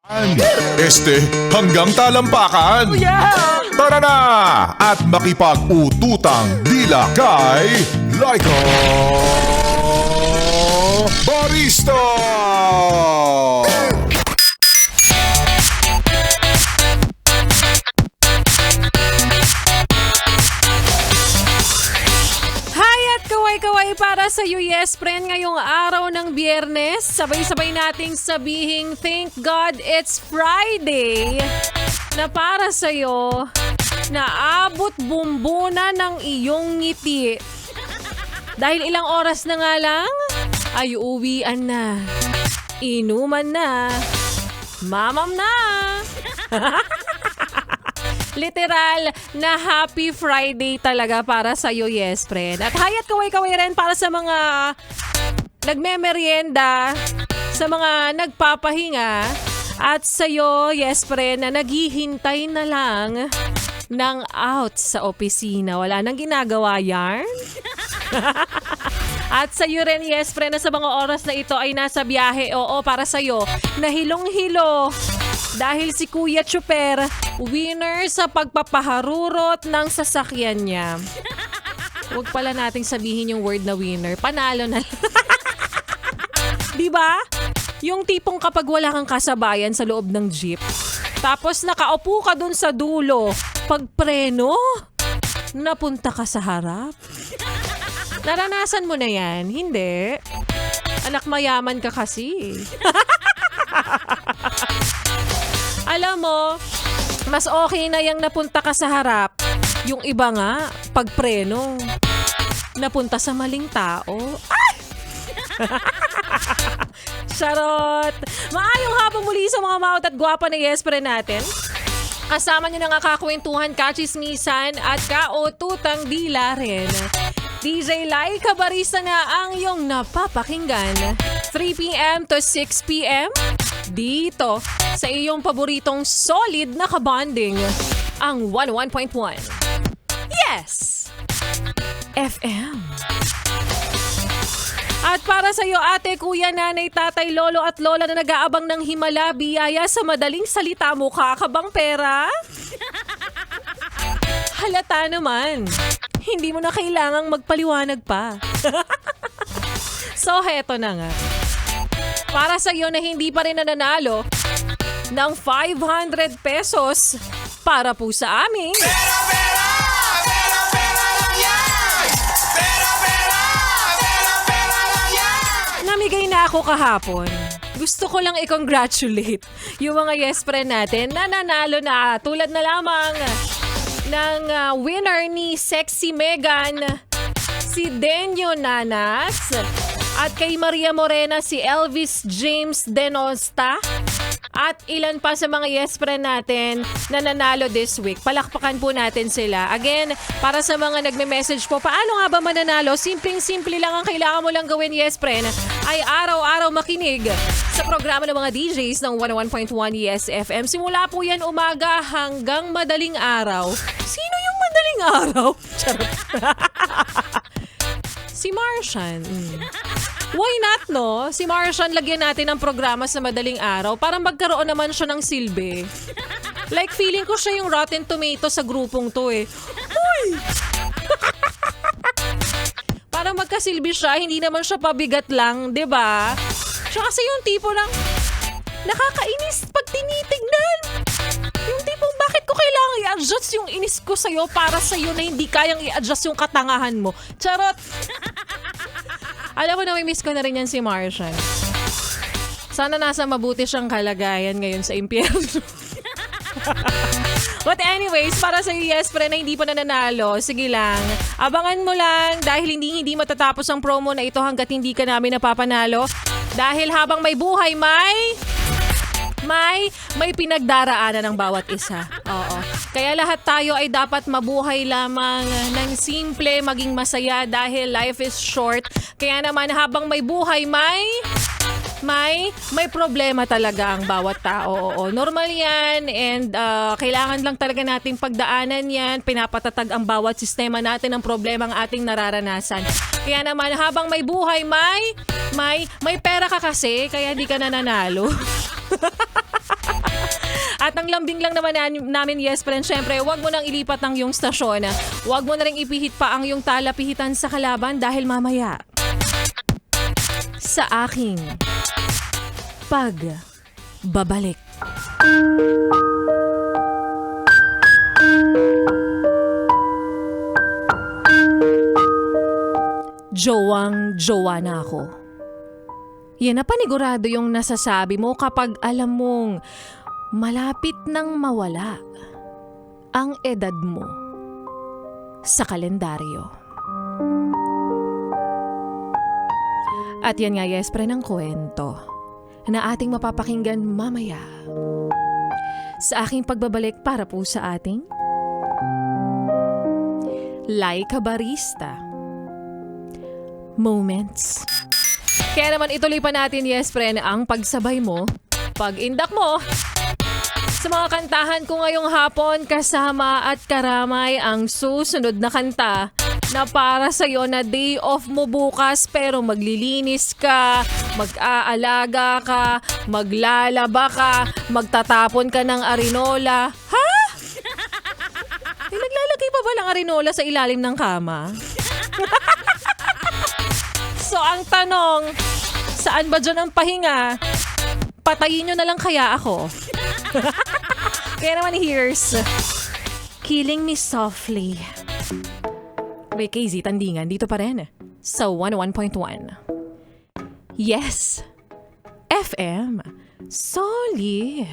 Hanggang talampakan. Yeah! Tara na at makipag-ututang dila kay Laika Barista! Kaway-kaway para sa iyo, yes friend, ngayong araw ng Biyernes. Sabay-sabay nating sabihing thank God it's Friday. Na para sa iyo, naabot bumbuna ng iyong ngiti. Dahil ilang oras na nga lang, ay uwian na. Inuman na. Mamam na. Literal na happy Friday talaga para sa iyo, yes friend. At hayat kaway-kaway rin para sa mga nagmemeryenda, sa mga nagpapahinga, at sa iyo, yes friend, na naghihintay na lang ng out sa opisina. Wala nang ginagawa yarn. At sa iyo rin, yes friend, na sa mga oras na ito ay nasa biyahe. Oo, para sa iyo, na hilong-hilo. Dahil si Kuya Chuper, winner sa pagpapaharurot ng sasakyan niya. Huwag pala nating sabihin yung word na winner. Panalo na. Diba? Yung tipong kapag wala kang kasabayan sa loob ng jeep, tapos nakaupo ka dun sa dulo, pagpreno, napunta ka sa harap. Naranasan mo na yan? Hindi. Anak mayaman ka kasi. Alam mo, mas okay na yung napunta ka sa harap. Yung iba nga, pagpreno, napunta sa maling tao. Ay! Charot! Maayong hapon muli sa mga maut at gwapa na yes friend natin. Kasama niyo na nga kakwentuhan, kachismisan at kaututang dila rin. DJ Laika Barista na ang iyong napapakinggan. 3 p.m. to 6 p.m. dito sa iyong paboritong solid na kabanding, ang 101.1. Yes! FM. At para sa iyo, ate, kuya, nanay, tatay, lolo at lola na nag-aabang ng himala, biyaya, sa madaling salita, mukha ka bang pera? Halata naman. Hindi mo na kailangang magpaliwanag pa. So, heto na nga. Para sa iyo na hindi pa rin nananalo ng 500 pesos para po sa amin. Pera, pera! Pera, pera lang yan! Pera, pera! Pera, pera lang yan! Namigay na ako kahapon. Gusto ko lang i-congratulate yung mga yes friend natin na nanalo na, tulad na lamang ng winner ni Sexy Megan, si Denyo Nanas, at kay Maria Morena si Elvis James Denosta, at ilan pa sa mga yes friend natin na nanalo this week. Palakpakan po natin sila. Again, para sa mga nagme-message po, paano nga ba mananalo? Simpleng-simple lang ang kailangan mo lang gawin, yes friend, ay araw-araw makinig sa programa ng mga DJs ng 101.1 Yes FM. Simula po yan umaga hanggang madaling araw. Sino yung madaling araw? Charot. Si Martian. Why not, no? Si Martian, lagyan natin ng programa sa madaling araw para magkaroon naman siya ng silbi. Like, feeling ko siya yung Rotten Tomato sa grupong to eh. Uy! Para magkasilbi siya, hindi naman siya pabigat lang, 'di ba? Siya kasi yung tipo ng nakakainis pag tinitignan. Yung tipong bakit ko kailangan i-adjust yung inis ko sa'yo para sa'yo na hindi kayang i-adjust yung katangahan mo. Charot! Alam mo na, may miss ko na rin yan si Martian. Sana nasa mabuti siyang kalagayan ngayon sa impyerno. But anyways, para sa yes friend na hindi pa nananalo, sige lang, abangan mo lang dahil hindi matatapos ang promo na ito hanggat hindi ka namin napapanalo. Dahil habang may buhay, may pinagdaraanan ng bawat isa. Oo. Kaya lahat tayo ay dapat mabuhay lamang ng simple, maging masaya dahil life is short. Kaya naman habang may buhay, may problema talaga ang bawat tao. Oo, normal yan and kailangan lang talaga nating pagdaanan yan. Pinapatatag ang bawat sistema natin ng problema ang ating nararanasan. Kaya naman habang may buhay, may pera ka kasi kaya di ka nananalo. At ang lambing lang naman namin, yes friend, syempre, wag mo nang ilipat ang iyong stasyon. Wag mo na rin ipihit pa ang iyong talapihitan sa kalaban dahil mamaya sa aking pagbabalik. Jowang-jowa na ako. Yan na panigurado yung nasasabi mo kapag alam mong malapit nang mawala ang edad mo sa kalendaryo. At yan nga, yes, pre, ng kwento na ating mapapakinggan mamaya sa aking pagbabalik para po sa ating Like a Barista Moments. Kaya naman ituloy pa natin, yes friend, ang pagsabay mo, pag-indak mo sa mga kantahan ko ngayong hapon kasama at karamay ang susunod na kanta na para sa'yo na day off mo bukas pero maglilinis ka, mag-aalaga ka, maglalaba ka, magtatapon ka ng arinola. Ha? Naglalagay pa ba ng arinola sa ilalim ng kama? So ang tanong, saan ba dyan ang pahinga? Patayin nyo na lang kaya ako. Kaya naman here's Killing Me Softly. May KZ Tandingan dito pa rin sa 101.1. Yes, FM Solid.